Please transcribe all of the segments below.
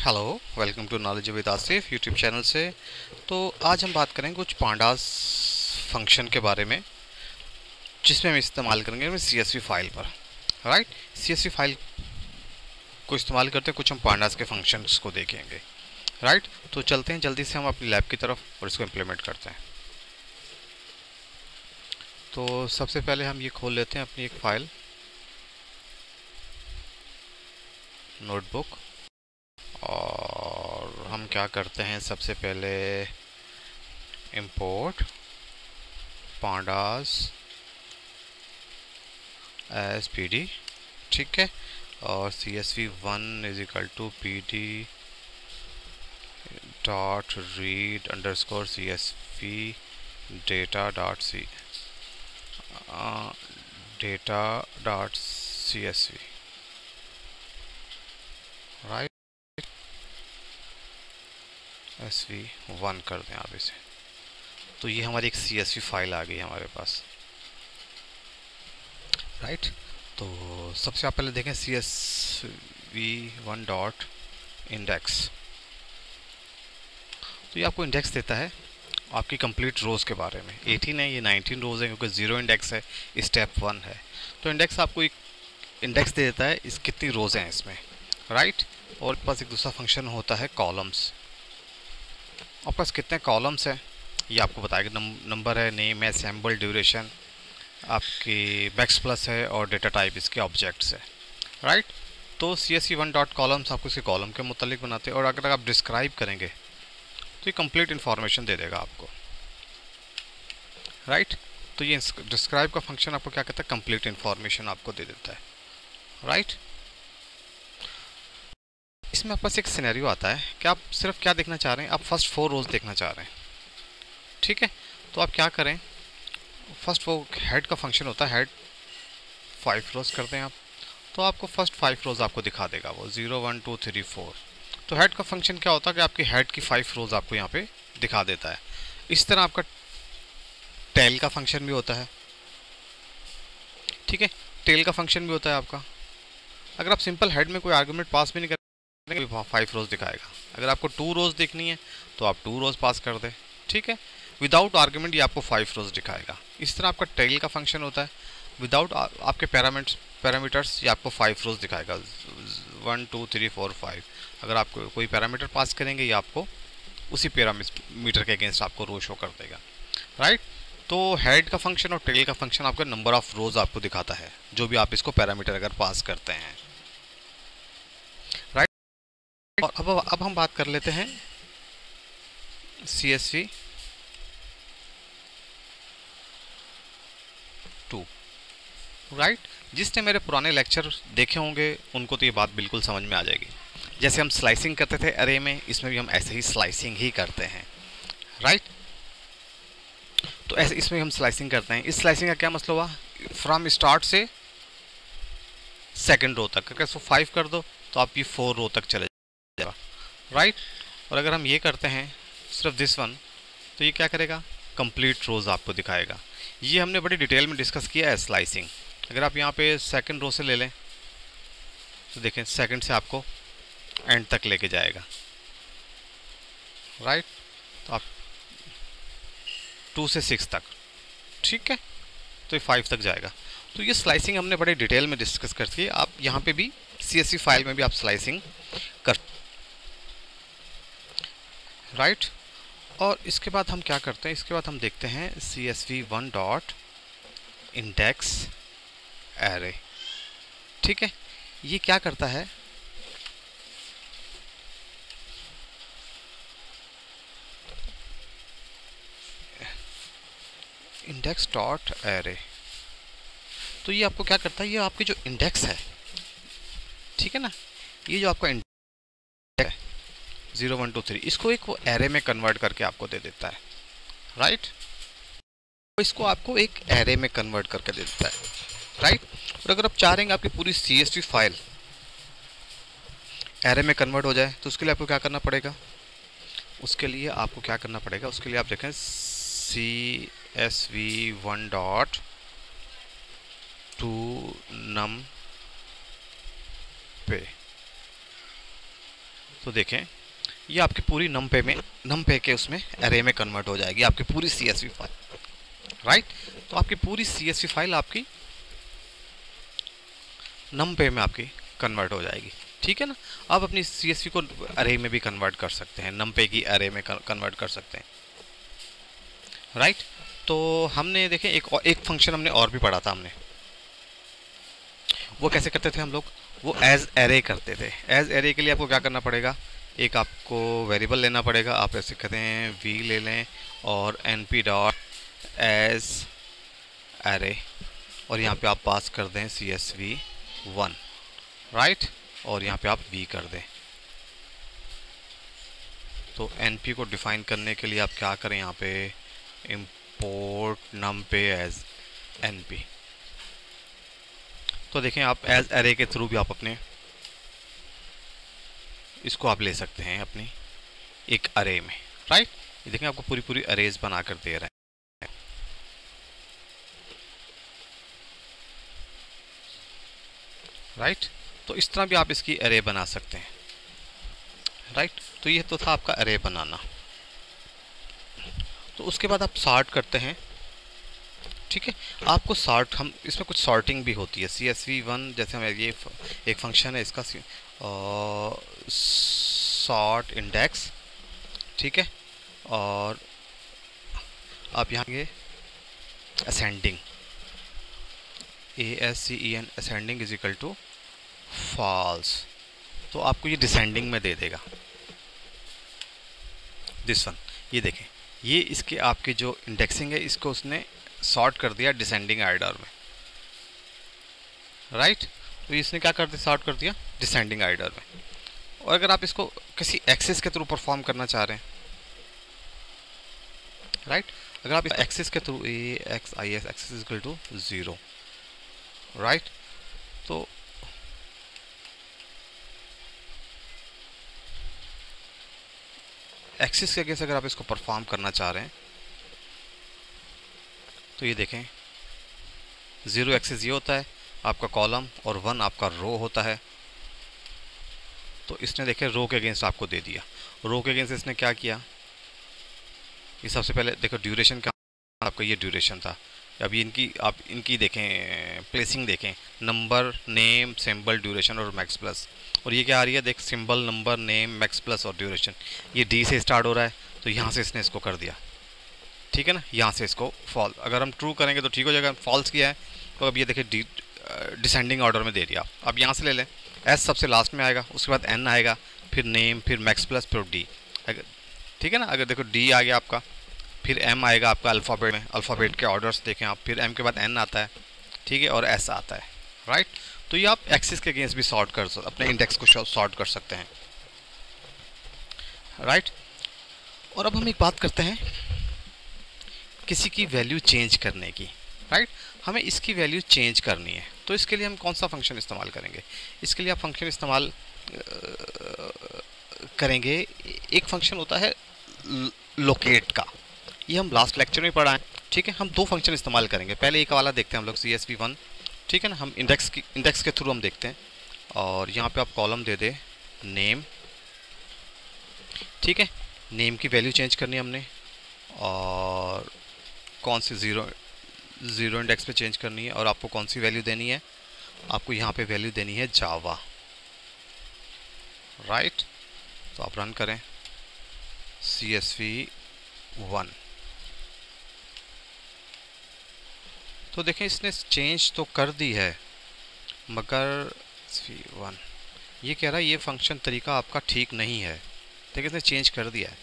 Hello, welcome to knowledge with Asif YouTube channel से। तो आज हम बात करेंगे कुछ पांडास फंक्शन के बारे में, जिसमें हम इस्तेमाल करेंगे CSV फाइल पर। राइट, CSV फाइल को इस्तेमाल करते कुछ हम पांडास के फंक्शंस को देखेंगे। राइट, तो चलते हैं जल्दी से हम अपनी लैब की तरफ और इसको इम्प्लीमेंट करते हैं। तो सबसे पहले हम ये खोल लेते हैं अपनी एक फ़ाइल, नोटबुक, और हम क्या करते हैं सबसे पहले इंपोर्ट पांडास एज PD। ठीक है, और CSV1 is equal to PD dot read underscore CSV data dot CSV। Right, SV1 कर दें आप इसे। तो ये हमारी एक CSV फाइल आ गई हमारे पास। राइट, तो सबसे आप पहले देखें CSV1 डॉट इंडेक्स। तो ये आपको इंडेक्स देता है आपकी कंप्लीट रोज़ के बारे में। 18 है, ये 19 रोज़ है क्योंकि 0 इंडेक्स है, स्टेप 1 है। तो इंडेक्स आपको एक इंडेक्स दे देता है इस कितनी रोज़ हैं इसमें। राइट, और पास एक दूसरा फंक्शन होता है कॉलम्स। आपके पास कितने कॉलम्स हैं ये आपको बताएगा। नंबर है, नेम है, सैम्पल ड्यूरेशन, आपकी बैक्स प्लस है, और डेटा टाइप इसके ऑब्जेक्ट्स है। राइट, तो CSV1 डॉट कॉलम्स आपको इसके कॉलम के मुतालिक बनाते हैं। और अगर आप डिस्क्राइब करेंगे तो ये कंप्लीट इन्फॉर्मेशन दे देगा आपको। राइट, तो ये डिस्क्राइब का फंक्शन आपको क्या कहता है, कंप्लीट इन्फॉर्मेशन आपको दे देता है। राइट, इसमें आपके पास एक सिनेरियो आता है कि आप सिर्फ क्या देखना चाह रहे हैं, आप फर्स्ट 4 रोज देखना चाह रहे हैं। ठीक है, तो आप क्या करें, फर्स्ट वो हेड का फंक्शन होता है, हेड 5 रोज करते हैं आप, तो आपको फर्स्ट 5 रोज आपको दिखा देगा वो 0 1 2 3 4। तो हेड का फंक्शन क्या होता है कि आपकी हेड की 5 रोज आपको यहाँ पे दिखा देता है। इस तरह आपका टेल का फंक्शन भी होता है। ठीक है, टेल का फंक्शन भी होता है आपका। अगर आप सिंपल हेड में कोई आर्गुमेंट पास भी नहीं करेंगे, 5 रोज दिखाएगा। अगर आपको 2 रोज देखनी है तो आप 2 रोज पास कर दें। ठीक है, विदाउट आर्गुमेंट ये आपको 5 रोज दिखाएगा। इस तरह आपका टेल का फंक्शन होता है, विदाउट आपके पैरामीटर्स ये आपको 5 रोज दिखाएगा, 1 2 3 4 5। अगर आप कोई पैरामीटर पास करेंगे ये आपको उसी पैरामीटर के अगेंस्ट आपको रो शो कर देगा। राइट, तो हेड का फंक्शन और टेल का फंक्शन आपका नंबर ऑफ रोज आपको दिखाता है, जो भी आप इसको पैरामीटर अगर पास करते हैं। राइट, और अब हम बात कर लेते हैं CSV2। राइट, जिसने मेरे पुराने लेक्चर देखे होंगे उनको तो ये बात बिल्कुल समझ में आ जाएगी। जैसे हम स्लाइसिंग करते थे अरे में, इसमें भी हम ऐसे ही स्लाइसिंग ही करते हैं। राइट, तो ऐसे इसमें हम स्लाइसिंग करते हैं। इस स्लाइसिंग का क्या मतलब हुआ, फ्रॉम स्टार्ट से सेकंड रो तक। अगर इसको 5 कर दो तो आप ये 4 रो तक चले जाएगा। राइट, और अगर हम ये करते हैं सिर्फ दिस वन, तो ये क्या करेगा, कंप्लीट रोज आपको दिखाएगा। ये हमने बड़ी डिटेल में डिस्कस किया है स्लाइसिंग। अगर आप यहाँ पे सेकंड रो से ले लें तो देखें सेकंड से आपको एंड तक लेके जाएगा। राइट, तो आप 2 से 6 तक। ठीक है, तो ये 5 तक जाएगा। तो ये स्लाइसिंग हमने बड़े डिटेल में डिस्कस करती है। आप यहाँ पे भी CSV फाइल में भी आप स्लाइसिंग कर। राइट, और इसके बाद हम क्या करते हैं, इसके बाद हम देखते हैं CSV1 डॉट इंडेक्स एरे। ठीक है, ये क्या करता है, इंडेक्स डॉट एरे। तो ये आपको क्या करता है, ये आपकी जो इंडेक्स है, ठीक है ना, ये जो आपका इंडेक्स है 0 1 2 3, इसको एक वो एरे में कन्वर्ट करके आपको दे देता है। राइट, इसको आपको एक एरे में कन्वर्ट करके दे देता है। राइट, और अगर आप चाह रहे हैं आपकी पूरी CSV फाइल एरे में कन्वर्ट हो जाए तो उसके लिए आपको क्या करना पड़ेगा, उसके लिए आप देखें CSV1 डॉट टू नम पे। तो देखें ये आपकी पूरी नमपे के उसमें एरे में कन्वर्ट हो जाएगी आपकी पूरी CSV फाइल, राइट। तो आपकी पूरी CSV फाइल आपकी नमपे में आपकी कन्वर्ट हो जाएगी, ठीक है ना। आप अपनी CSV को अरे में भी कन्वर्ट कर सकते हैं, नमपे की अरे में कन्वर्ट कर सकते हैं, राइट। तो हमने देखें एक फंक्शन हमने और भी पढ़ा था हमने, वो कैसे करते थे हम लोग, वो एज एरे करते थे। एज एरे के लिए आपको क्या करना पड़ेगा, एक आपको वेरिएबल लेना पड़ेगा, आप ऐसे कहते हैं v ले लें और np डॉट एज एरे, और यहाँ पे आप पास कर दें CSV1, राइट, और यहाँ पे आप v कर दें। तो np को डिफाइन करने के लिए आप क्या करें, यहाँ पे import numpy एज np। तो देखें आप एज एरे के थ्रू भी आप अपने इसको आप ले सकते हैं अपनी एक अरे में, राइट। ये देखें आपको पूरी पूरी अरेज बना कर दे रहे हैं, राइट। तो इस तरह भी आप इसकी अरे बना सकते हैं, राइट। तो ये तो था आपका अरे बनाना। तो उसके बाद आप सॉर्ट करते हैं, ठीक है। आपको सॉर्ट, हम इसमें कुछ सॉर्टिंग भी होती है। CSV1 जैसे हमें ये एक फंक्शन है इसका सॉर्ट इंडेक्स, ठीक है। और आप यहाँ ये ascending ASCEN ascending is equal to false, तो आपको ये डिसेंडिंग में दे देगा दिस वन। ये देखें ये इसके आपकी जो इंडेक्सिंग है इसको उसने सॉर्ट कर दिया डिसेंडिंग आर्डर में, राइट। तो इसने क्या कर दिया, सॉर्ट कर दिया डिसेंडिंग आर्डर में। और अगर आप इसको किसी एक्सेस के थ्रू परफॉर्म करना चाह रहे हैं, राइट, अगर आप एक्सेस के through AXIS access is equal to 0, right. तो एक्सेस के अगेंस्ट अगर आप इसको परफॉर्म करना चाह रहे हैं तो ये देखें 0 एक्सेस ये होता है आपका कॉलम और 1 आपका रो होता है। तो इसने देखे रो के अगेंस्ट आपको दे दिया। रो के अगेंस्ट इसने क्या किया, ये सबसे पहले देखो ड्यूरेशन का आपका ये ड्यूरेशन था। अभी आप इनकी देखें प्लेसिंग देखें, नंबर नेम सिंबल ड्यूरेशन और मैक्स प्लस। और ये क्या आ रही है, देख symbol number name max plus और ड्यूरेशन, ये डी से स्टार्ट हो रहा है। तो यहाँ से इसने इसको कर दिया, ठीक है ना, यहाँ से इसको फॉल। अगर हम ट्रू करेंगे तो ठीक हो जाएगा, फॉल्स किया है तो अब ये देखिए डिसेंडिंग ऑर्डर में दे दिया। अब यहाँ से ले लें, एस सबसे लास्ट में आएगा, उसके बाद एन आएगा, फिर नेम, फिर मैक्स प्लस, फिर डी, ठीक है ना। अगर देखो डी आ गया आपका, फिर एम आएगा आपका अल्फ़ाबेट में, अल्फ़ाबेट के ऑर्डर्स देखें आप, फिर एम के बाद एन आता है, ठीक है, और एस आता है, राइट। तो ये आप एक्सिस के अगेंस्ट भी सॉर्ट कर सकते, अपने इंडेक्स को सॉर्ट कर सकते हैं, राइट। और अब हम एक बात करते हैं किसी की वैल्यू चेंज करने की, राइट। हमें इसकी वैल्यू चेंज करनी है तो इसके लिए हम कौन सा फंक्शन इस्तेमाल करेंगे, इसके लिए आप फंक्शन इस्तेमाल करेंगे। एक फंक्शन होता है लोकेट का, ये हम लास्ट लेक्चर में पढ़ा है, ठीक है। हम दो फंक्शन इस्तेमाल करेंगे। पहले एक वाला देखते हैं हम लोग CSV1, ठीक है ना। हम इंडेक्स के थ्रू हम देखते हैं, और यहाँ पे आप कॉलम दे दे नेम, ठीक है। नेम की वैल्यू चेंज करनी है हमने, और कौन सी ज़ीरो इंडेक्स पे चेंज करनी है, और आपको कौन सी वैल्यू देनी है, आपको यहाँ पे वैल्यू देनी है जावा, राइट। तो आप रन करें CSV1, तो देखें इसने चेंज तो कर दी है, मगर CSV1 ये कह रहा है ये फंक्शन तरीका आपका ठीक नहीं है। देखिए इसने चेंज कर दिया है,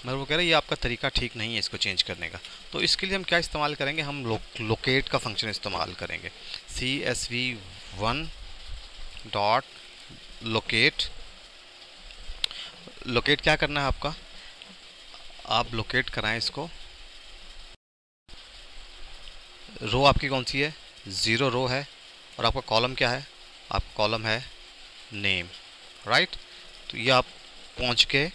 मगर वो कह रहा है ये आपका तरीका ठीक नहीं है इसको चेंज करने का। तो इसके लिए हम क्या इस्तेमाल करेंगे, हम लोकेट का फंक्शन इस्तेमाल करेंगे। CSV1 डॉट लोकेट, लोकेट क्या करना है आपका, आप लोकेट कराएं इसको। रो आपकी कौन सी है, 0 रो है, और आपका कॉलम क्या है, आपका कॉलम है नेम, राइट। तो ये आप पहुंच के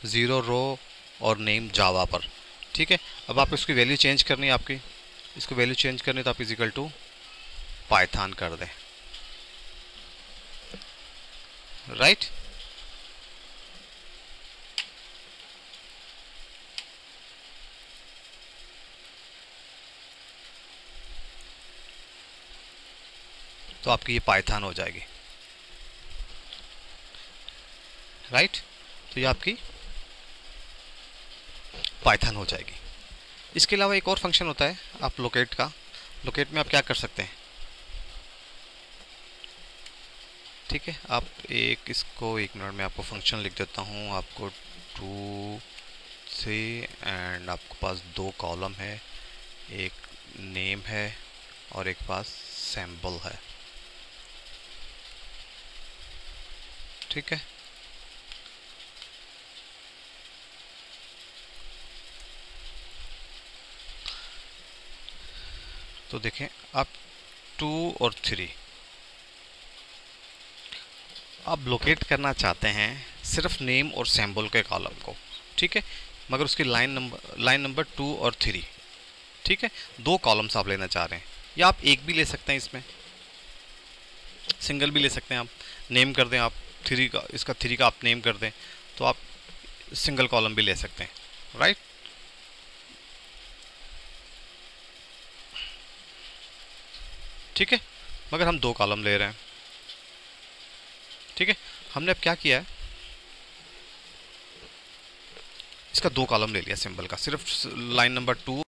0 रो और नेम जावा पर, ठीक है। अब आप इसकी वैल्यू चेंज करनी है, आपकी इसको वैल्यू चेंज करनी है तो आप इजिकल टू पाइथन कर दें, राइट। तो आपकी ये पाइथन हो जाएगी, राइट। तो ये आपकी पाइथन हो जाएगी। इसके अलावा एक और फंक्शन होता है आप लोकेट का। लोकेट में आप क्या कर सकते हैं, ठीक है, आप इसको 1 मिनट में आपको फंक्शन लिख देता हूँ। आपको 2 3 एंड आपके पास 2 कॉलम है, एक नेम है और एक पास सैम्पल है, ठीक है। तो देखें आप 2 और 3 आप लोकेट करना चाहते हैं सिर्फ नेम और सैम्पल के कॉलम को, ठीक है, मगर उसकी लाइन नंबर 2 और 3, ठीक है, 2 कॉलम्स आप लेना चाह रहे हैं। या आप एक भी ले सकते हैं, इसमें सिंगल भी ले सकते हैं। आप नेम कर दें, आप 3 का, इसका 3 का आप नेम कर दें, तो आप सिंगल कॉलम भी ले सकते हैं, राइट। ठीक है, मगर हम 2 कॉलम ले रहे हैं, ठीक है। हमने अब क्या किया है, इसका 2 कॉलम ले लिया सिंबल का, सिर्फ लाइन नंबर 2,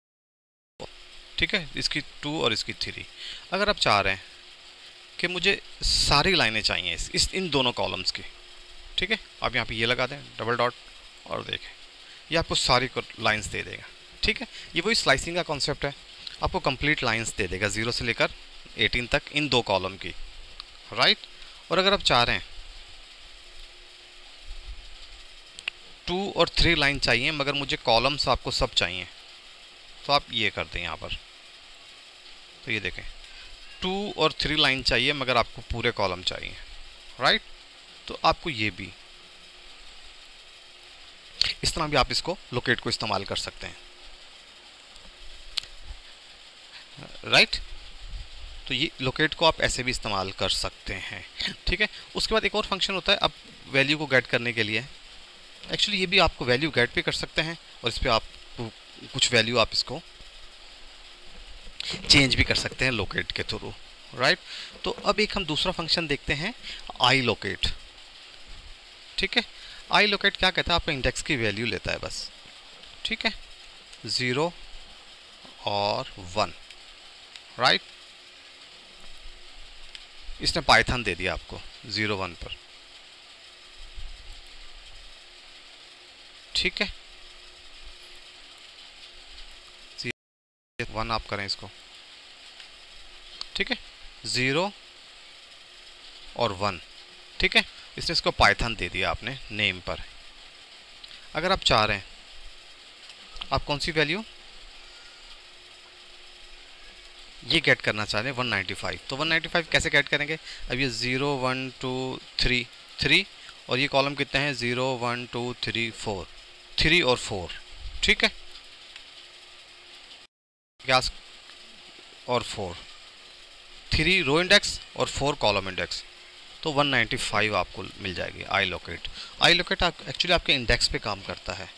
ठीक है, इसकी 2 और इसकी 3। अगर आप चाह रहे हैं कि मुझे सारी लाइनें चाहिए इन दोनों कॉलम्स की, ठीक है, आप यहाँ पे ये लगा दें डबल डॉट और देखें ये आपको सारी लाइंस दे देगा, ठीक है। ये वही स्लाइसिंग का कॉन्सेप्ट है, आपको कंप्लीट लाइंस दे देगा 0 से लेकर 18 तक इन 2 कॉलम की, राइट। और अगर आप चाह रहे हैं 2 और 3 लाइन चाहिए मगर मुझे कॉलम्स आपको सब चाहिए, तो आप ये कर दें यहाँ पर। तो ये देखें 2 और 3 लाइन चाहिए मगर आपको पूरे कॉलम चाहिए, राइट। तो आपको ये भी इस तरह भी आप इसको लोकेट को इस्तेमाल कर सकते हैं, राइट। तो ये लोकेट को आप ऐसे भी इस्तेमाल कर सकते हैं, ठीक है। उसके बाद एक और फंक्शन होता है अब वैल्यू को गेट करने के लिए। एक्चुअली ये भी आपको वैल्यू गेट भी कर सकते हैं और इस पर आप कुछ वैल्यू आप इसको चेंज भी कर सकते हैं लोकेट के थ्रू, राइट। तो अब एक हम दूसरा फंक्शन देखते हैं आई लोकेट, ठीक है। आई लोकेट क्या कहता है, आपका इंडेक्स की वैल्यू लेता है बस, ठीक है, 0 और 1, राइट। इसने पाइथन दे दिया आपको 0 1 पर, ठीक है। 1 आप करें इसको, ठीक है, 0 और 1, ठीक है। इसने इसको पाइथन दे दिया आपने नेम पर। अगर आप चाह रहे हैं आप कौन सी वैल्यू ये गेट करना चाह रहे हैं 195, तो 195 कैसे गेट करेंगे। अब ये 0 1 2 3 3 और ये कॉलम कितने हैं 0 1 2 3 4 3 और 4, ठीक है, क्या और 4 3 रो इंडेक्स और 4 कॉलम इंडेक्स, तो 195 आपको मिल जाएगी आई लोकेट। आई लोकेट एक्चुअली आपके इंडेक्स पे काम करता है,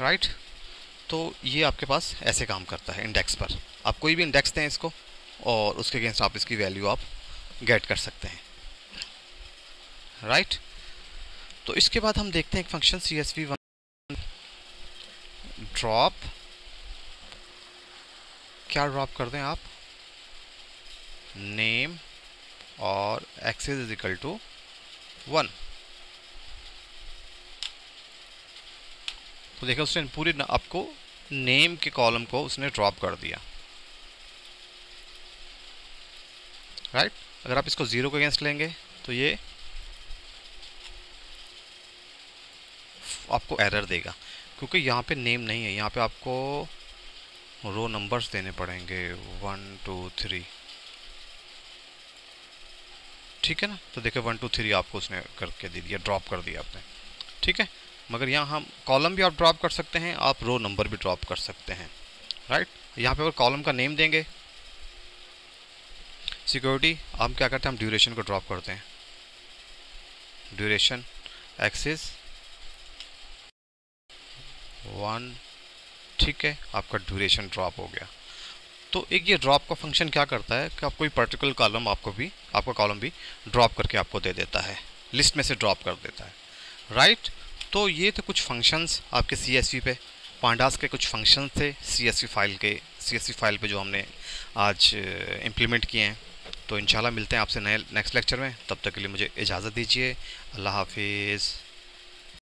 राइट। तो ये आपके पास ऐसे काम करता है इंडेक्स पर। आप कोई भी इंडेक्स दें इसको और उसके अगेंस्ट आप इसकी वैल्यू आप गेट कर सकते हैं, राइट। तो इसके बाद हम देखते हैं एक फंक्शन CSV1 ड्रॉप। क्या ड्रॉप कर दें आप, नेम और एक्सेस इज इक्वल टू 1। तो देखिए उसने पूरी आपको नेम के कॉलम को उसने ड्रॉप कर दिया, राइट। अगर आप इसको 0 के अगेंस्ट लेंगे तो ये आपको एरर देगा क्योंकि यहाँ पे नेम नहीं है, यहाँ पे आपको रो नंबर्स देने पड़ेंगे 1 2 3, ठीक है ना। तो देखिए 1 2 3 आपको उसने करके दे दिया, ड्रॉप कर दिया आपने, ठीक है। मगर यहाँ हम कॉलम भी आप ड्रॉप कर सकते हैं, आप रो नंबर भी ड्रॉप कर सकते हैं, राइट। यहाँ पे अगर कॉलम का नेम देंगे सिक्योरिटी, हम क्या करते हैं हम ड्यूरेशन को ड्रॉप करते हैं, ड्यूरेशन एक्सिस 1, ठीक है, आपका ड्यूरेशन ड्रॉप हो गया। तो एक ये ड्रॉप का फंक्शन क्या करता है कि आपको कोई पर्टिकुलर कॉलम आपका कॉलम भी ड्रॉप करके आपको दे देता है, लिस्ट में से ड्रॉप कर देता है, राइट। तो ये थे कुछ फंक्शंस आपके CSV पे, पांडास के कुछ फंक्शंस थे CSV फाइल पे जो हमने आज इम्प्लीमेंट किए हैं। तो इंशाल्लाह मिलते हैं आपसे नेक्स्ट लेक्चर में, तब तक के लिए मुझे इजाज़त दीजिए। अल्लाह हाफिज़।